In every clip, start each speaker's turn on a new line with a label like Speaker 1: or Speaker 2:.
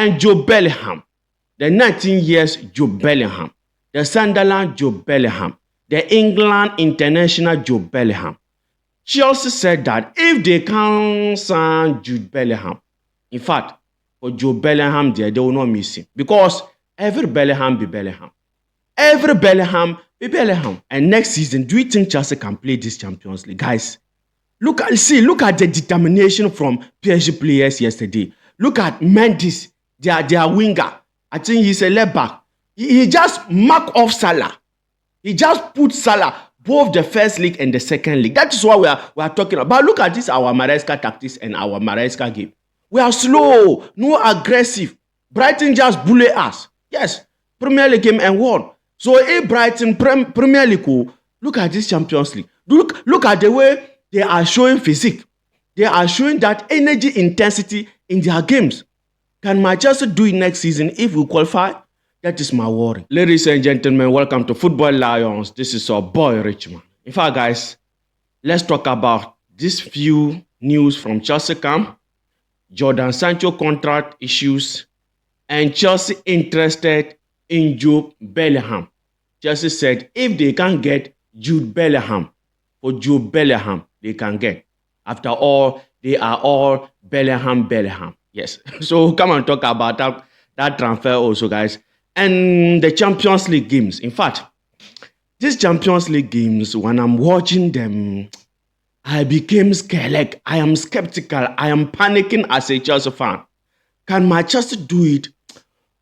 Speaker 1: And Jobe Bellingham, the 19 years Jobe Bellingham, the Sunderland Jobe Bellingham, the England international Jobe Bellingham. Chelsea said that if they can't sign Jude Bellingham, in fact, for Jobe Bellingham, they will not miss him. Because every Bellingham be Bellingham. Every Bellingham be Bellingham. And next season, do you think Chelsea can play this Champions League? Guys, look at the determination from PSG players yesterday. Look at Mendes, their winger. I think he's a left back. He just mark off Salah. He just put Salah both the first league and the second league. That is what we are talking about. But look at this, our Maresca tactics and our Maresca game. We are slow, no aggressive. Brighton just bully us. Yes, Premier League game and won. So if Brighton Premier League, look at this Champions League. Look at the way they are showing physique. They are showing that energy intensity in their games. Can Manchester do it next season if we qualify? That is my worry. Ladies and gentlemen, welcome to Football Lions. This is our boy Richman. In fact, guys, let's talk about this few news from Chelsea camp, Jadon Sancho contract issues, and Chelsea interested in Jobe Bellingham. Chelsea said if they can get Jude Bellingham, for Jobe Bellingham, they can get. After all, they are all Bellingham. Yes. So come and talk about that transfer also, guys. And the Champions League games. In fact, these Champions League games, when I'm watching them, I became scared. Like, I am skeptical. I am panicking as a Chelsea fan. Can Manchester do it?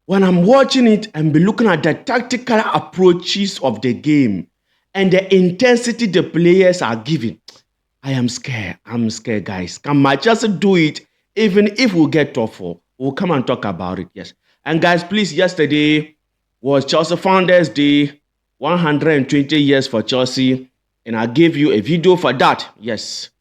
Speaker 1: When I'm watching it and be looking at the tactical approaches of the game and the intensity the players are giving, I am scared. I'm scared, guys. Can Manchester do it? Even if we get top four, we'll come and talk about it. Yes. And guys, please, yesterday was Chelsea Founders Day, 120 years for Chelsea. And I gave you a video for that. Yes,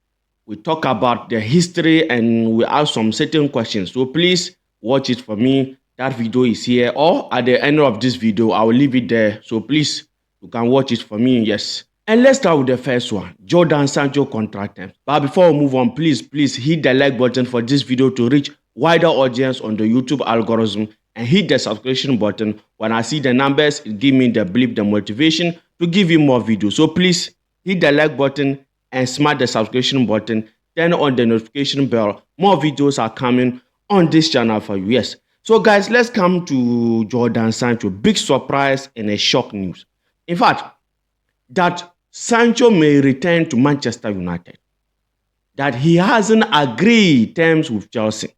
Speaker 1: we talk about the history and we ask some certain questions. So please watch it for me. That video is here. Or at the end of this video, I will leave it there. So please, you can watch it for me. Yes. And let's start with the first one, Jadon Sancho contract terms. But before we move on, please hit the like button for this video to reach wider audience on the YouTube algorithm. And hit the subscription button. When I see the numbers, it gives me the motivation to give you more videos. So please hit the like button and smash the subscription button. Turn on the notification bell. More videos are coming on this channel for you. Yes. So guys, let's come to Jadon Sancho. Big surprise and a shock news. In fact, that Sancho may return to Manchester United. That he hasn't agreed terms with Chelsea.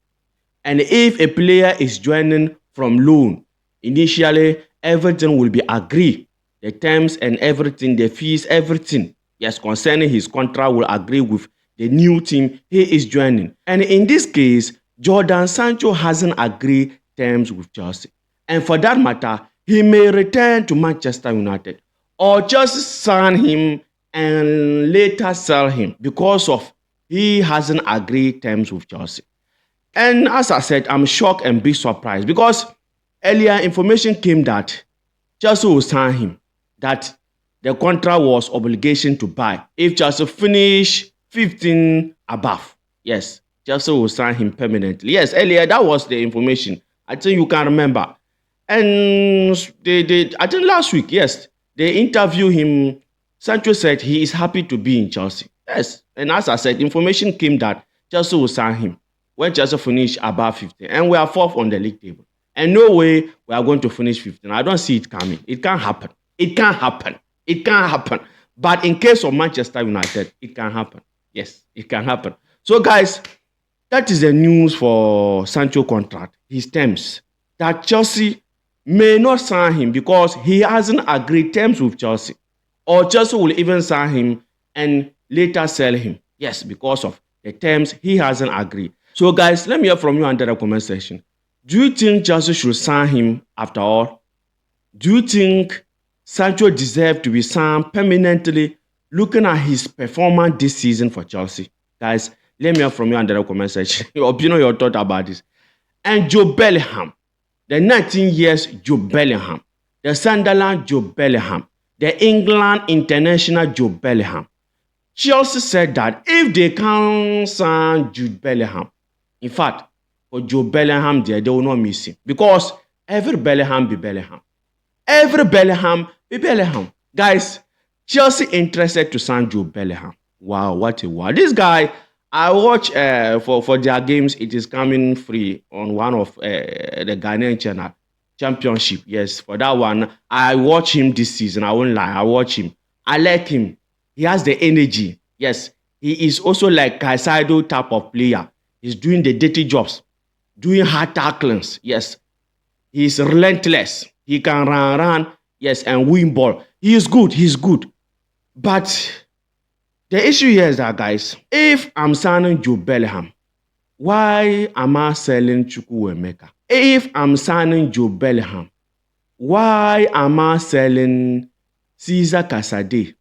Speaker 1: And if a player is joining from loan, initially everything will be agreed. The terms and everything, the fees, everything. Yes, concerning his contract will agree with the new team he is joining. And in this case, Jadon Sancho hasn't agreed terms with Chelsea. And for that matter, he may return to Manchester United. Or Chelsea sign him and later sell him because of he hasn't agreed terms with Chelsea. And as I said, I'm shocked and big surprised because earlier information came that Chelsea will sign him, that the contract was obligation to buy. If Chelsea finish 15 above, yes, Chelsea will sign him permanently. Yes, earlier that was the information. I think you can remember. And I think last week, yes, they interviewed him. Sancho said he is happy to be in Chelsea. Yes, and as I said, information came that Chelsea will sign him when Chelsea finish above 15. And we are fourth on the league table. And no way we are going to finish 15. I don't see it coming. It can't happen. It can't happen. It can't happen. But in case of Manchester United, it can happen. Yes, it can happen. So guys, that is the news for Sancho contract, his terms. That Chelsea may not sign him because he hasn't agreed terms with Chelsea. Or Chelsea will even sign him and later sell him. Yes, because of the terms he hasn't agreed. So guys, let me hear from you under the comment section. Do you think Chelsea should sign him after all? Do you think Sancho deserves to be signed permanently looking at his performance this season for Chelsea? Guys, let me hear from you under the comment section. Your thought about this. And Jobe Bellingham, the 19 years Jobe Bellingham, the Sunderland Jobe Bellingham, the England international Jobe Bellingham. Chelsea said that if they can't sign Jude Bellingham, in fact, for Jobe Bellingham there, they will not miss him. Because every Bellingham be Bellingham. Every Bellingham be Bellingham. Guys, Chelsea interested to sign Jobe Bellingham. Wow, what a wow. This guy, I watch for their games, it is coming free on one of the Ghanaian channel. Championship. Yes, for that one, I watch him this season. I won't lie. I watch him. I like him. He has the energy. Yes, he is also like Caicedo type of player. He's doing the dirty jobs, doing hard tacklings. Yes, he's relentless. He can run, yes, and win ball. He is good. He's good. But the issue here is that, guys, if I'm signing Jobe Bellingham, why am I selling Chukwuemeka? If I'm signing Jobe Bellingham, why am I selling Cesar Casade?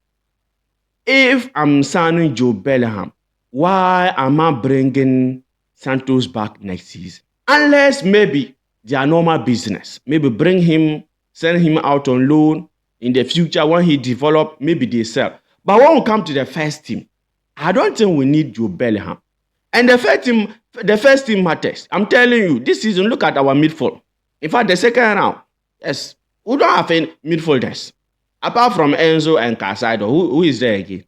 Speaker 1: If I'm signing Jobe Bellingham, why am I bringing Santos back next season? Unless maybe their normal business. Maybe bring him, send him out on loan. In the future, when he develop, maybe they sell. But when we come to the first team, I don't think we need Jobe Bellingham. And the first team matters. I'm telling you, this season, look at our midfield. In fact, the second round, yes, we don't have any midfielders. Apart from Enzo and Caicedo, who is there again?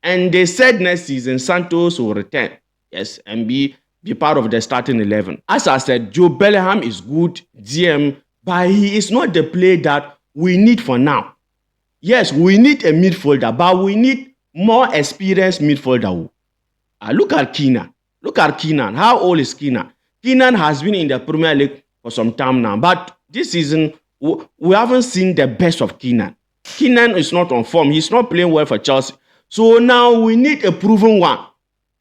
Speaker 1: And they said next season, Santos will return, yes, and be part of the starting 11. As I said, Jobe Bellingham is good, DM, but he is not the player that we need for now. Yes, we need a midfielder, but we need more experienced midfielder. Look at Keenan. Look at Keenan. How old is Keenan? Keenan has been in the Premier League for some time now, but this season, we haven't seen the best of Keenan. Keenan is not on form. He's not playing well for Chelsea. So now we need a proven one.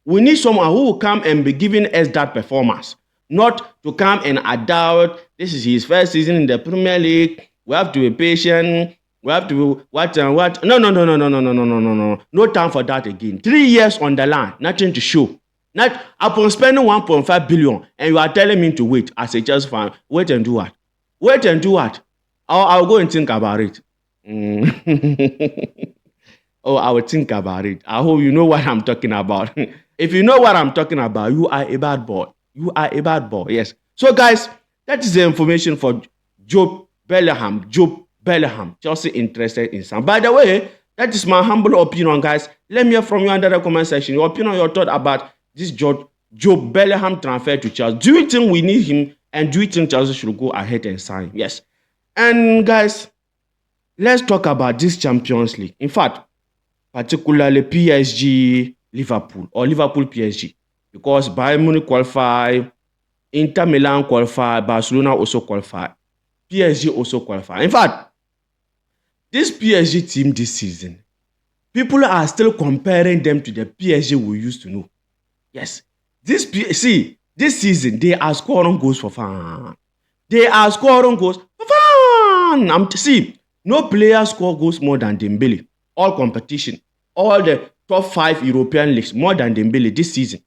Speaker 1: We need someone who will come and be giving us that performance. Not to come and adult. This is his first season in the Premier League. We have to be patient. We have to what and what. No. No time for that again. 3 years on the line. Nothing to show. Not upon spending 1.5 billion and you are telling me to wait as a Chelsea fan. Wait and do what? Wait and do what? I'll go and think about it. Oh, I will think about it. I hope you know what I'm talking about. If you know what I'm talking about, you are a bad boy. You are a bad boy, yes. So, guys, that is the information for Jobe Bellingham. Jobe Bellingham. Chelsea interested in some. By the way, that is my humble opinion, guys. Let me hear from you under the comment section. Your opinion, your thought about this Jobe Bellingham transfer to Chelsea. Do you think we need him? And do you think Chelsea should go ahead and sign him? Yes. And, guys, let's talk about this Champions League. In fact, particularly PSG Liverpool or Liverpool PSG, because Bayern Munich qualify, Inter Milan qualify, Barcelona also qualify, PSG also qualify. In fact, this PSG team this season, people are still comparing them to the PSG we used to know. Yes, this season they are scoring goals for fun. They are scoring goals for fun. No player score goals more than Dembele. All competition, all the top 5 European leagues, more than Dembele this season.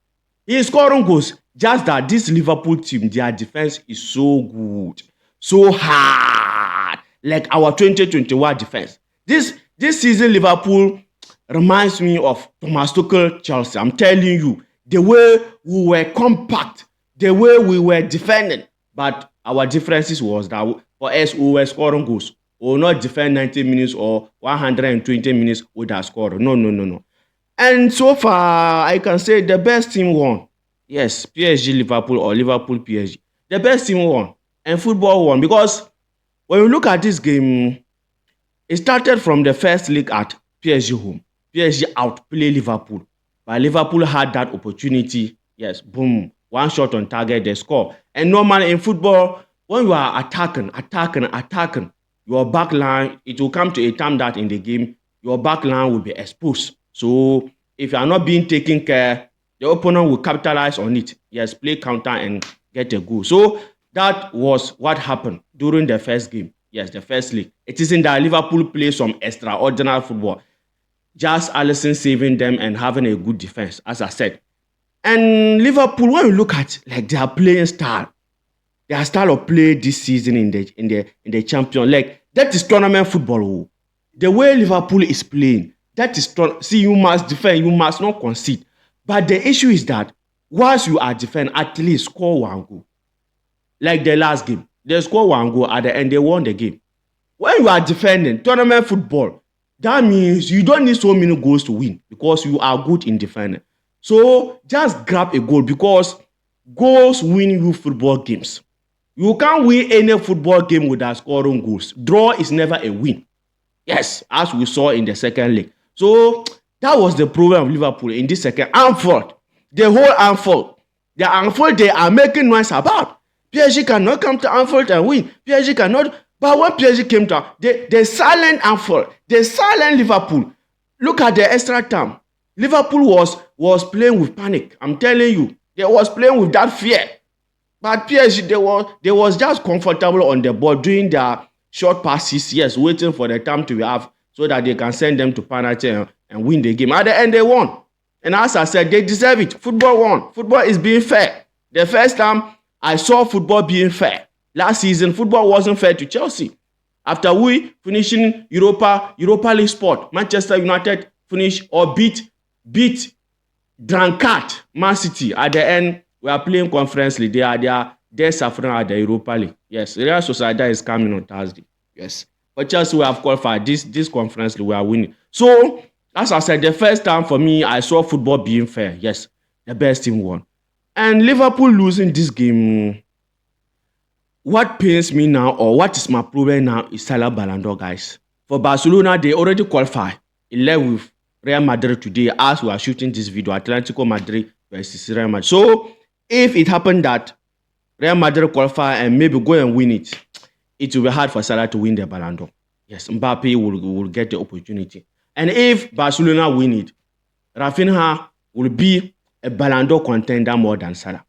Speaker 1: He is scoring goals. Just that this Liverpool team, their defense is so good, so hard, like our 2021 defense. This season, Liverpool reminds me of Thomas Tuchel Chelsea. I'm telling you, the way we were compact, the way we were defending, but our differences was that for us, we were scoring goals. We will not defend 90 minutes or 120 minutes without scoring. No. And so far, I can say the best team won. Yes, PSG Liverpool or Liverpool PSG. The best team won. And football won. Because when you look at this game, it started from the first leg at PSG home. PSG outplayed Liverpool. But Liverpool had that opportunity. Yes, boom. One shot on target, they score. And normally in football, when you are attacking, your back line, it will come to a time that in the game, your back line will be exposed. So if you are not being taken care, the opponent will capitalize on it. Yes, play counter and get a goal. So that was what happened during the first game. Yes, the first leg. It isn't that Liverpool play some extraordinary football. Just Alisson saving them and having a good defense, as I said. And Liverpool, when you look at like their playing style, their style of play this season in the champion, like that is tournament football. The way Liverpool is playing, that is see, you must defend, you must not concede. But the issue is that Once you are defending, at least score one goal. Like the last game, they score one goal at the end, they won the game. When you are defending tournament football, that means you don't need so many goals to win because you are good in defending. So just grab a goal because goals win you football games. You can't win any football game without scoring goals. Draw is never a win. Yes, as we saw in the second leg. So that was the problem of Liverpool in this second. Anfield, the whole Anfield, the Anfield they are making noise about. PSG cannot come to Anfield and win. PSG cannot. But when PSG came to the silent Anfield, the silent Liverpool. Look at the extra time. Liverpool was playing with panic. I'm telling you, they was playing with that fear. But PSG, they was just comfortable on the ball doing their short passes, yes, waiting for the time to be up so that they can send them to penalty and win the game. At the end, they won. And as I said, they deserve it. Football won. Football is being fair. The first time I saw football being fair. Last season, football wasn't fair to Chelsea. After we finishing Europa League spot, Manchester United finished or beat drunkard Man City. At the end, we are playing Conference League. They're suffering at the Europa League. Yes, Real Sociedad is coming on Thursday. Yes. But Chelsea, we have qualified this Conference League. We are winning. So, as I said, the first time for me, I saw football being fair. Yes, the best team won. And Liverpool losing this game, what pains me now, or what is my problem now, is Salah Ballon d'Or, guys. For Barcelona, they already qualified. 11 with Real Madrid today, as we are shooting this video, Atletico Madrid versus Real Madrid. So, if it happened that Real Madrid qualify and maybe go and win it, it will be hard for Salah to win the Ballon d'Or. Yes, Mbappe will get the opportunity. And if Barcelona win it, Rafinha will be a Ballon d'Or contender more than Salah.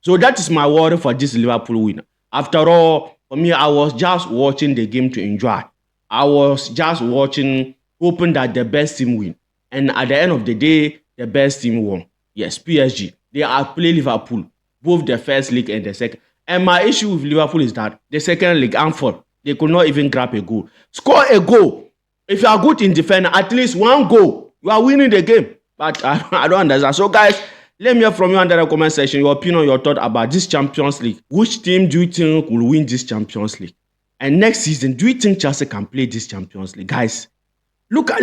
Speaker 1: So that is my worry for this Liverpool win. After all, for me, I was just watching the game to enjoy. I was just watching, hoping that the best team win. And at the end of the day, the best team won. Yes, PSG. They are playing Liverpool, both the first league and the second. And my issue with Liverpool is that the second league, Anfield, they could not even grab a goal. Score a goal. If you are good in defending, at least one goal, you are winning the game. But I don't understand. So, guys, let me hear from you under the comment section your opinion, your thought about this Champions League. Which team do you think will win this Champions League? And next season, do you think Chelsea can play this Champions League? Guys, look at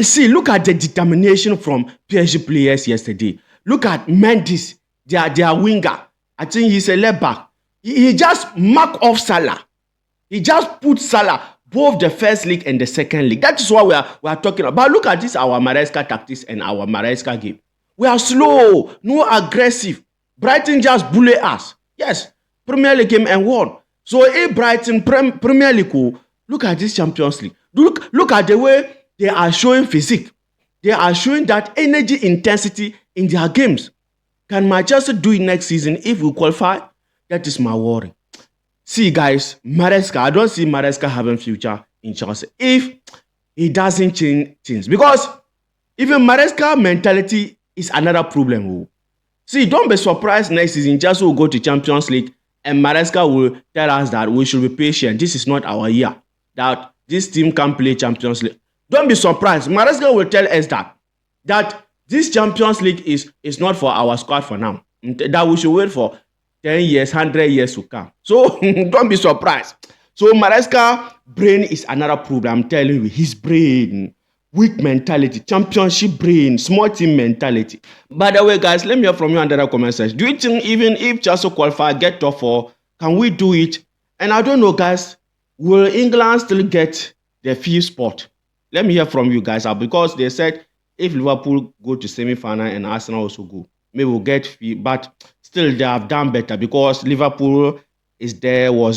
Speaker 1: the determination from PSG players yesterday. Look at Mendes, their winger. I think he's a left back. He just mark off Salah. He just put Salah both the first league and the second league. That is what we are talking about. But look at this, our Maresca tactics and our Maresca game. We are slow, no aggressive. Brighton just bully us. Yes, Premier League game and won. So if Brighton Premier League, look at this Champions League. Look at the way they are showing physique. They are showing that energy intensity in their games. Can Manchester do it next season if we qualify? That is my worry. See, guys, Maresca, I don't see Maresca having future in Chelsea if he doesn't change things. Because even Maresca mentality is another problem. See, don't be surprised next season Chelsea will go to Champions League and Maresca will tell us that we should be patient. This is not our year. That this team can play Champions League. Don't be surprised. Maresca will tell us that this Champions League is not for our squad for now. That we should wait for 10 years, 100 years to come. So don't be surprised. So Maresca brain is another problem. I'm telling you, his brain, weak mentality, championship brain, small team mentality. By the way, guys, let me hear from you under the comment section. Do you think even if Chelsea qualify, get top 4, can we do it? And I don't know, guys, will England still get the 5th spot? Let me hear from you guys, because they said if Liverpool go to semi-final and Arsenal also go, maybe we'll get 5th, but still they have done better because Liverpool was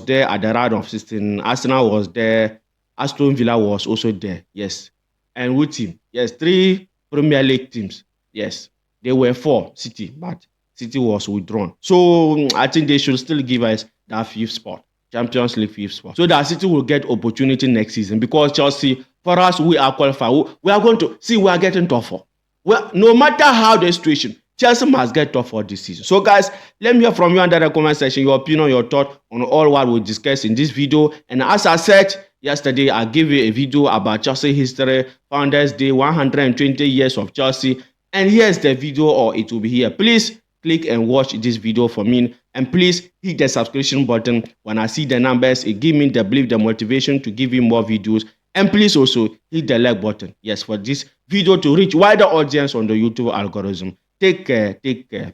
Speaker 1: there at the round of 16. Arsenal was there. Aston Villa was also there. Yes. And which team? Yes, 3 Premier League teams. Yes. They were 4 City, but City was withdrawn. So I think they should still give us that 5th spot. Champions League 5th spot. So that City will get opportunity next season. Because Chelsea, for us, we are qualified. We are going to see we are getting top 4. Well, no matter how the situation, Chelsea must get top 4 this season. So, guys, let me hear from you under the comment section your opinion, your thought on all what we discussed in this video. And as I said yesterday, I gave you a video about Chelsea history, Founders Day, 120 years of Chelsea. And here's the video, or it will be here. Please click and watch this video for me. And please hit the subscription button. When I see the numbers, it gives me the belief, the motivation to give you more videos. And please also hit the like button. Yes, for this video to reach wider audience on the YouTube algorithm. Take care.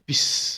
Speaker 1: Peace.